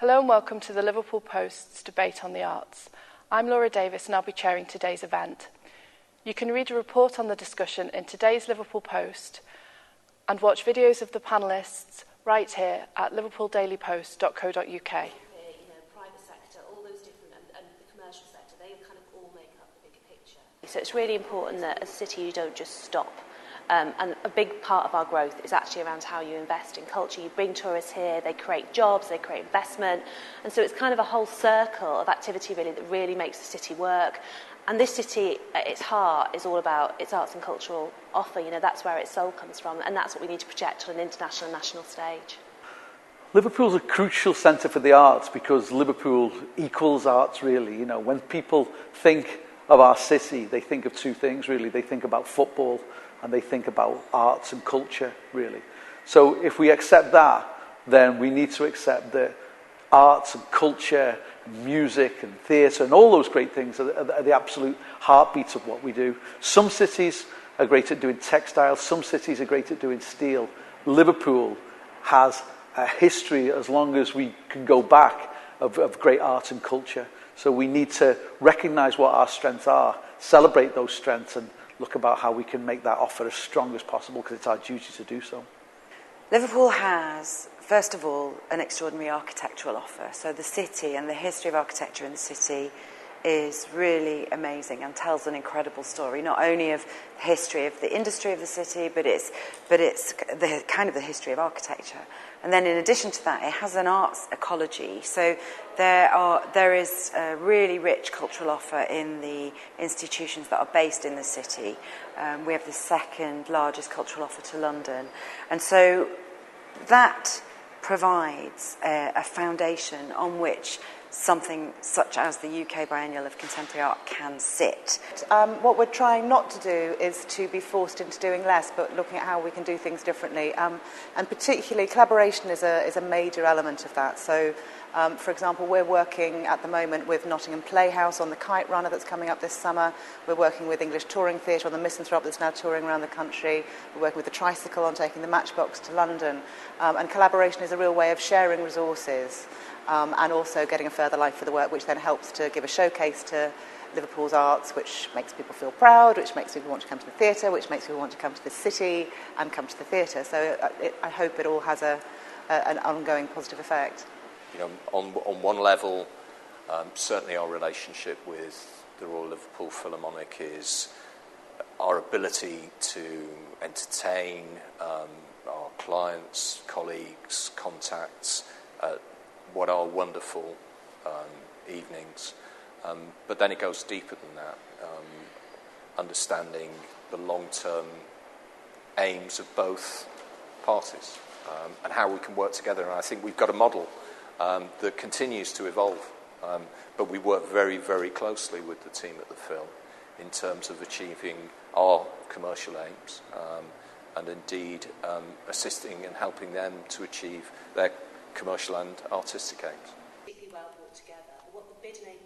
Hello and welcome to the Liverpool Post's debate on the arts. I'm Laura Davis and I'll be chairing today's event. You can read a report on the discussion in today's Liverpool Post and watch videos of the panellists right here at liverpooldailypost.co.uk. Private sector, all those different, and the commercial sector, they kind of all make up the bigger picture. So it's really important that as a city you don't just stop. And a big part of our growth is actually around how you invest in culture. You bring tourists here, they create jobs, they create investment. And so it's kind of a whole circle of activity really that really makes the city work. And this city, at its heart, is all about its arts and cultural offer. You know, that's where its soul comes from. And that's what we need to project on an international and national stage. Liverpool's a crucial centre for the arts because Liverpool equals arts, really. You know, when people think of our city, they think of two things, really. They think about football and they think about arts and culture, really. So if we accept that, then we need to accept that arts and culture, and music and theatre and all those great things are the absolute heartbeats of what we do. Some cities are great at doing textiles, some cities are great at doing steel. Liverpool has a history, as long as we can go back, of great art and culture. So we need to recognise what our strengths are, celebrate those strengths and look about how we can make that offer as strong as possible, because it's our duty to do so. Liverpool has, first of all, an extraordinary architectural offer. So the city and the history of architecture in the city is really amazing and tells an incredible story, not only of the history of the industry of the city, but it's the kind of the history of architecture. And then in addition to that, it has an arts ecology. So there is a really rich cultural offer in the institutions that are based in the city. We have the second largest cultural offer to London. And so that provides a foundation on which something such as the UK Biennial of Contemporary Art can sit. What we're trying not to do is to be forced into doing less, but looking at how we can do things differently. And particularly collaboration is a major element of that. So, for example, we're working at the moment with Nottingham Playhouse on the Kite Runner that's coming up this summer. We're working with English Touring Theatre on the Misanthrope that's now touring around the country. We're working with the Tricycle on taking the Matchbox to London. And collaboration is a real way of sharing resources. And also getting a further life for the work, which then helps to give a showcase to Liverpool's arts, which makes people feel proud, which makes people want to come to the theatre, which makes people want to come to the city and come to the theatre. So I hope it all has an ongoing positive effect. You know, on one level, certainly our relationship with the Royal Liverpool Philharmonic is our ability to entertain our clients, colleagues, contacts, what are wonderful evenings. But then it goes deeper than that, understanding the long-term aims of both parties and how we can work together. And I think we've got a model that continues to evolve. But we work very, very closely with the team at the Phil in terms of achieving our commercial aims and indeed assisting and helping them to achieve their commercial and artistic aims. Particularly well brought together. What the bid and